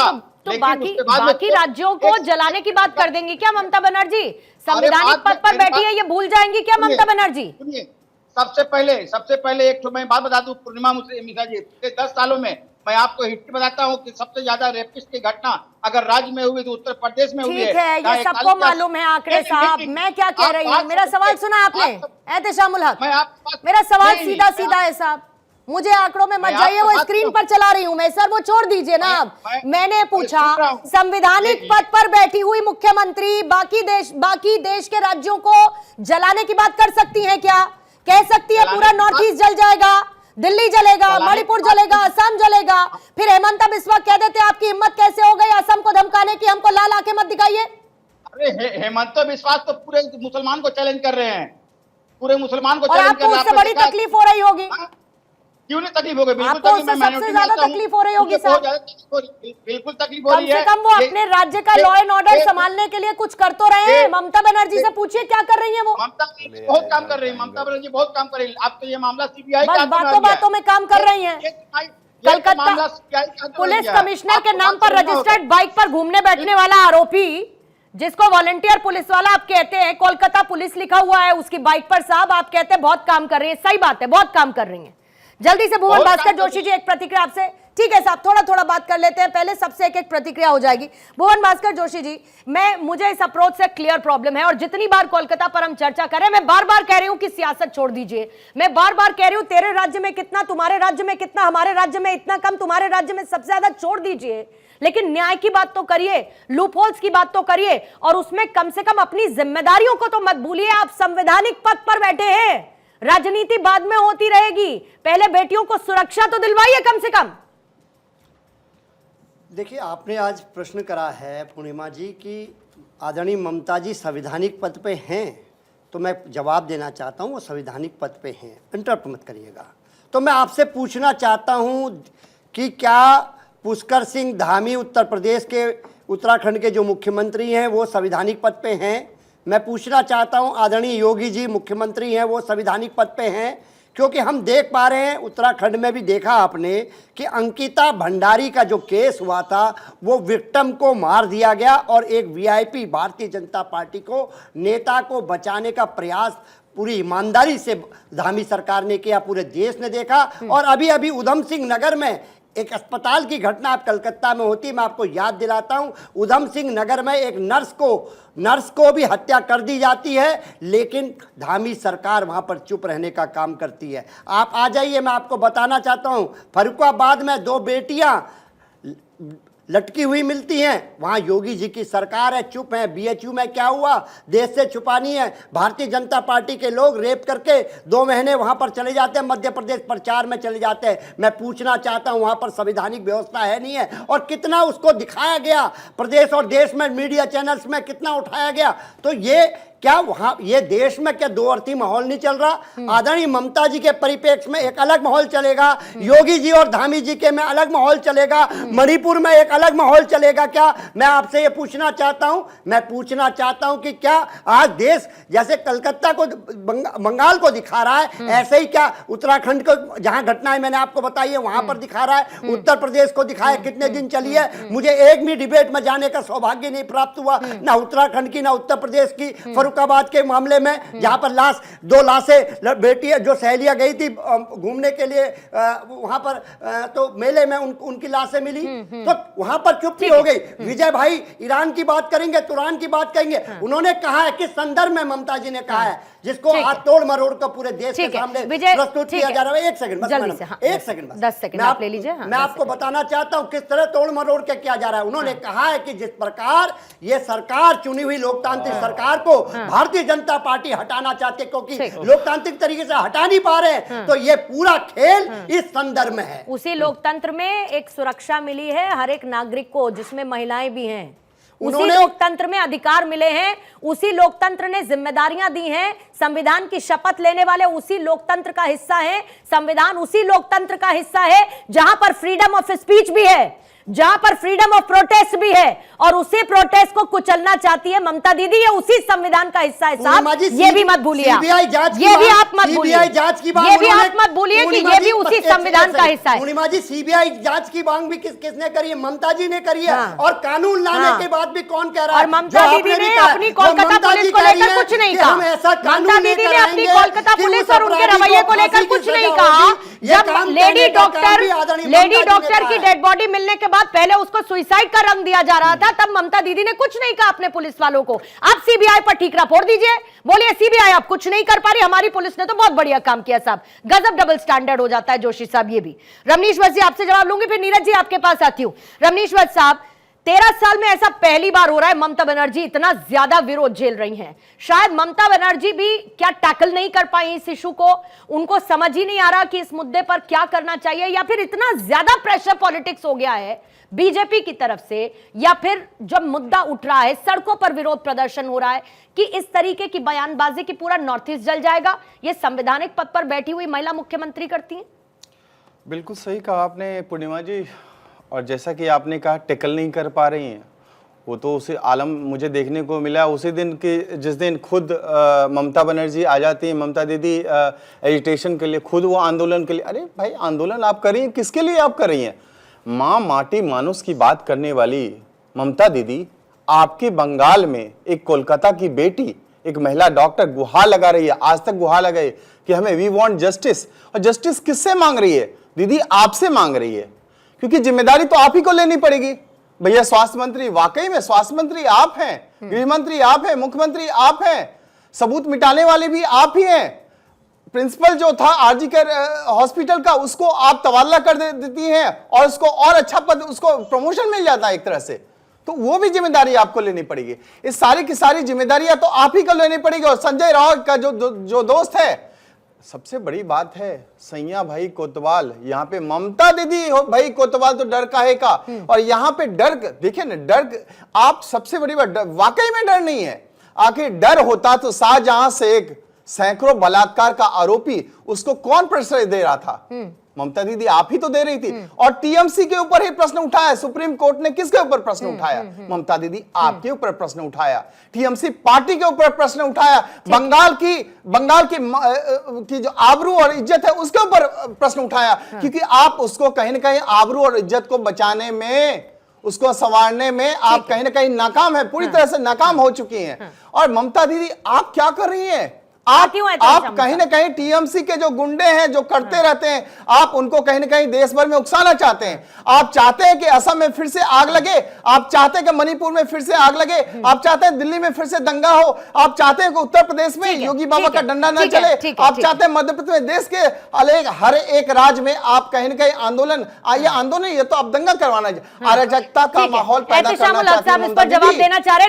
तो बाकी राज्यों को जलाने की बात कर देंगी क्या ममता बनर्जी? संवैधानिक पद पर बैठी है, ये भूल जाएंगी क्या ममता बनर्जी? सबसे पहले एक तो मैं बात बता दूं, पूर्णिमा मिश्रा जी, 10 सालों में मैं आपको हिस्ट्री बताता हूँ कि सबसे ज्यादा रेपिस्ट की घटना अगर राज्य में हुई तो उत्तर प्रदेश में हुई है। ठीक है, ये सबको मालूम है आंकड़े साहब। मैं क्या कह रही हूँ, मेरा सवाल सुना आपने एहतेशामुल हक? मेरा सवाल सीधा सीधा है साहब, मुझे आंकड़ों में मत जाइए, वो स्क्रीन पर चला रही हूं मैं सर, वो छोड़ दीजिए ना। अब मैंने पूछा संवैधानिक पद पर बैठी हुई मुख्यमंत्री बाकी देश के राज्यों को जलाने की बात कर सकती हैं क्या? कह सकती है पूरा नॉर्थ ईस्ट जल जाएगा, दिल्ली जलेगा, मणिपुर जलेगा, असम जलेगा, फिर हेमंत बिस्वा कह देते आपकी हिम्मत कैसे हो गई असम को धमकाने की, हमको लाल आंखें मत दिखाइए। अरे हेमंत बिस्वा तो पूरे मुसलमान को चैलेंज कर रहे हैं, पूरे मुसलमान को चैलेंज कर रहे हैं। आपको उससे बड़ी तकलीफ हो रही होगी? क्यों नहीं तकलीफ हो गई? आपको उससे सबसे ज्यादा तकलीफ हो रही होगी सर। बिल्कुल तकलीफ हो रही है। कम से कम वो अपने राज्य का लॉ एंड ऑर्डर संभालने के लिए कुछ कर तो रहे हैं। ममता बनर्जी से पूछिए क्या कर रही है वो? ममता बहुत काम कर रही है, ममता बनर्जी बहुत काम कर रही है। आप तो ये मामला सीबीआई का, बातों में काम कर रही है। कलकत्ता पुलिस कमिश्नर के नाम पर रजिस्टर्ड बाइक पर घूमने बैठने वाला आरोपी, जिसको वॉलंटियर पुलिस वाला आप कहते हैं, कोलकाता पुलिस लिखा हुआ है उसकी बाइक पर साहब, आप कहते हैं बहुत काम कर रही है। सही बात है, बहुत काम कर रही है। जल्दी से भुवन भास्कर जोशी जी एक प्रतिक्रिया आपसे। ठीक है साहब, थोड़ा थोड़ा बात कर लेते हैं, पहले सबसे एक एक प्रतिक्रिया हो जाएगी। भुवन भास्कर जोशी जी, मुझे इस अप्रोच से क्लियर प्रॉब्लम है, और जितनी बार कोलकाता पर हम चर्चा करें, मैं बार बार कह रही हूं कि सियासत छोड़ दीजिए। मैं बार बार कह रही हूं तेरे राज्य में कितना, तुम्हारे राज्य में कितना, हमारे राज्य में इतना कम, तुम्हारे राज्य में सबसे ज्यादा, छोड़ दीजिए। लेकिन न्याय की बात तो करिए, लूपहोल्स की बात तो करिए, और उसमें कम से कम अपनी जिम्मेदारियों को तो मत भूलिए। आप संवैधानिक पद पर बैठे हैं, राजनीति बाद में होती रहेगी, पहले बेटियों को सुरक्षा तो दिलवाइए कम से कम। देखिए, आपने आज प्रश्न करा है पूर्णिमा जी कि आदरणीय ममता जी संवैधानिक पद पे हैं, तो मैं जवाब देना चाहता हूं वो संवैधानिक पद पे हैं, इंटरप्ट मत करिएगा। तो मैं आपसे पूछना चाहता हूं कि क्या पुष्कर सिंह धामी उत्तर प्रदेश के, उत्तराखंड के जो मुख्यमंत्री हैं वो संवैधानिक पद पे हैं? मैं पूछना चाहता हूं आदरणीय योगी जी मुख्यमंत्री हैं, वो संवैधानिक पद पे हैं? क्योंकि हम देख पा रहे हैं, उत्तराखंड में भी देखा आपने कि अंकिता भंडारी का जो केस हुआ था वो विक्टिम को मार दिया गया, और एक वीआईपी भारतीय जनता पार्टी को, नेता को बचाने का प्रयास पूरी ईमानदारी से धामी सरकार ने किया, पूरे देश ने देखा। और अभी अभी उधम सिंह नगर में एक अस्पताल की घटना आप कलकत्ता में होती, मैं आपको याद दिलाता हूं, उधम सिंह नगर में एक नर्स को भी हत्या कर दी जाती है, लेकिन धामी सरकार वहां पर चुप रहने का काम करती है। आप आ जाइए, मैं आपको बताना चाहता हूं, फर्रुखाबाद में 2 बेटियां लटकी हुई मिलती हैं, वहाँ योगी जी की सरकार है, चुप है। बीएचयू में क्या हुआ, देश से छुपानी है। भारतीय जनता पार्टी के लोग रेप करके 2 महीने वहाँ पर चले जाते हैं, मध्य प्रदेश प्रचार में चले जाते हैं। मैं पूछना चाहता हूँ वहाँ पर संवैधानिक व्यवस्था है नहीं है? और कितना उसको दिखाया गया प्रदेश और देश में, मीडिया चैनल्स में कितना उठाया गया। तो ये क्या वहां, ये देश में क्या 2 अर्थी माहौल नहीं चल रहा? आदरणीय ममता जी के परिप्रेक्ष्य में एक अलग माहौल चलेगा, योगी जी और धामी जी के में अलग माहौल चलेगा, मणिपुर में एक अलग माहौल चलेगा क्या? मैं आपसे ये पूछना चाहता हूं कि क्या आज देश जैसे कलकत्ता को, बंगाल को दिखा रहा है, ऐसे ही क्या उत्तराखंड को, जहां घटनाएं मैंने आपको बताई है वहां पर दिखा रहा है, उत्तर प्रदेश को दिखाया, कितने दिन चली है? मुझे एक भी डिबेट में जाने का सौभाग्य नहीं प्राप्त हुआ, ना उत्तराखंड की ना उत्तर प्रदेश की। फर्रुखाबाद के मामले में जहां पर 2 लाशें, बेटी जो सहेलियां गई थी घूमने के लिए वहां पर, तो मेले में उनकी लाशें मिली, तो वहां पर चुप्पी हो गई। विजय भाई ईरान की बात करेंगे, तुरान की बात करेंगे, उन्होंने कहा है, किस संदर्भ में ममता जी ने कहा है, जिसको हाथ तोड़ मरोड़ कर पूरे देश के सामने प्रस्तुत किया जा रहा है। एक सेकंड, 10 सेकंड आप ले लीजिए। मैं आपको बताना चाहता हूं किस तरह तोड़ मरोड़ के किया जा रहा है। उन्होंने कहा है कि जिस प्रकार ये सरकार, चुनी हुई लोकतांत्रिक सरकार को भारतीय जनता पार्टी हटाना चाहती है, क्योंकि लोकतांत्रिक तरीके से हटा नहीं पा रहे हैं, तो ये पूरा खेल इस संदर्भ में है। उसी लोकतंत्र में एक सुरक्षा मिली है हर एक नागरिक को, जिसमें महिलाएं भी हैं। उसी लोकतंत्र में अधिकार मिले हैं, उसी लोकतंत्र ने जिम्मेदारियां दी हैं। संविधान की शपथ लेने वाले उसी लोकतंत्र का हिस्सा हैं। संविधान उसी लोकतंत्र का हिस्सा है जहां पर फ्रीडम ऑफ स्पीच भी है, जहां पर फ्रीडम ऑफ प्रोटेस्ट भी है, और उसी प्रोटेस्ट को कुचलना चाहती है ममता दीदी। ये उसी संविधान का हिस्सा है साहब, ये भी मत भूलिए, ये भी आप मत भूलिए, ये भी आप मत भूलिए कि ये भी उसी संविधान का हिस्सा है। पूर्णिमा जी, सीबीआई जांच की मांग भी किसने करी है? ममता जी ने करी है। और कानून लाने के बाद भी कौन कह रहा है? और ममता दीदी ने अपनी कोलकाता पुलिस को लेकर कुछ नहीं कहा। ममता दीदी ने अपनी कोलकाता पुलिस और उनके रवैये को लेकर कुछ नहीं कहा। जब लेडी डॉक्टर की डेड बॉडी मिलने के बाद पहले उसको सुसाइड का रंग दिया जा रहा था, तब ममता दीदी ने कुछ नहीं कहा अपने पुलिस वालों को। आप सीबीआई पर ठीकरा फोड़ दीजिए, बोलिए सीबीआई आप कुछ नहीं कर पा रही, हमारी पुलिस ने तो बहुत बढ़िया काम किया। साहब गजब डबल स्टैंडर्ड हो जाता है जोशी साहब। ये भी रमनीश भट्ट जी आपसे जवाब लूंगी, फिर नीरज जी आपके पास आती हूं। रमनीश भट्ट साहब, 13 साल में ऐसा पहली बार हो रहा है ममता बनर्जी इतना ज्यादा विरोध झेल रही हैं। शायद ममता बनर्जी भी क्या टैकल नहीं कर पाई इस इशू को, उनको समझ ही नहीं आ रहा कि इस मुद्दे पर क्या करना चाहिए, या फिर इतना ज्यादा प्रेशर पॉलिटिक्स हो गया है बीजेपी की तरफ से, या फिर जब मुद्दा उठ रहा है, सड़कों पर विरोध प्रदर्शन हो रहा है कि इस तरीके की बयानबाजी की पूरा नॉर्थ ईस्ट जल जाएगा, ये संवैधानिक पद पर बैठी हुई महिला मुख्यमंत्री करती हैं? बिल्कुल सही कहा आपने पूर्णिमा जी, और जैसा कि आपने कहा टेकल नहीं कर पा रही हैं, वो तो उसे आलम मुझे देखने को मिला उसी दिन के जिस दिन खुद ममता बनर्जी आ जाती है, ममता दीदी एजिटेशन के लिए, खुद वो आंदोलन के लिए। अरे भाई, आंदोलन आप कर रही हैं, किसके लिए आप कर रही हैं? माँ माटी मानुस की बात करने वाली ममता दीदी, आपके बंगाल में एक कोलकाता की बेटी, एक महिला डॉक्टर गुहार लगा रही है, आज तक गुहार लगाई कि हमें वी वांट जस्टिस। और जस्टिस किससे मांग रही है? दीदी आपसे मांग रही है, क्योंकि जिम्मेदारी तो आप ही को लेनी पड़ेगी। भैया स्वास्थ्य मंत्री, वाकई में स्वास्थ्य मंत्री आप हैं, गृह मंत्री आप हैं, मुख्यमंत्री आप हैं, सबूत मिटाने वाले भी आप ही हैं। प्रिंसिपल जो था आरजी केयर हॉस्पिटल का, उसको आप तबादला कर देती हैं और उसको और अच्छा पद, उसको प्रमोशन मिल जाता है एक तरह से, तो वो भी जिम्मेदारी आपको लेनी पड़ेगी। इस सारी की सारी जिम्मेदारियां तो आप ही को लेनी पड़ेगी। और संजय राउत का जो दोस्त है, सबसे बड़ी बात है सैया भाई कोतवाल, यहाँ पे ममता दीदी हो भाई कोतवाल, तो डर काहे का? और यहाँ पे डर, देखिए ना, डर आप सबसे बड़ी बात, वाकई में डर नहीं है। आखिर डर होता तो शाहजहां शेख, सैकड़ों बलात्कार का आरोपी, उसको कौन प्रश्रय दे रहा था? ममता दीदी आप ही तो दे रही थी। और टीएमसी के ऊपर ही प्रश्न उठाया, सुप्रीम कोर्ट ने किसके ऊपर प्रश्न उठाया? ममता दीदी आपके ऊपर प्रश्न उठाया, टीएमसी पार्टी के ऊपर प्रश्न उठाया, बंगाल की जो आबरू और इज्जत है उसके ऊपर प्रश्न उठाया, क्योंकि आप उसको कहीं ना कहीं आबरू और इज्जत को बचाने में, उसको संवारने में आप कहीं ना कहीं नाकाम है, पूरी तरह से नाकाम हो चुकी हैं। और ममता दीदी आप क्या कर रही हैं? आप कहीं ना कहीं टीएमसी के जो गुंडे हैं, जो करते रहते हैं, आप उनको कहीं ना कहीं देश भर में उकसाना चाहते हैं। आप चाहते हैं कि असम में फिर से आग लगे, आप चाहते हैं कि मणिपुर में फिर से आग लगे, आप चाहते हैं दिल्ली में फिर से दंगा हो, आप चाहते हैं कि उत्तर प्रदेश में योगी बाबा का डंडा न चले, आप चाहते हैं मध्य प्रदेश में, देश के हर एक राज्य में आप कहीं ना कहीं आंदोलन, ये तो आप दंगा करवाना, अराजकता का माहौल पैदा करना चाहते हैं। जवाब देना चाह रहे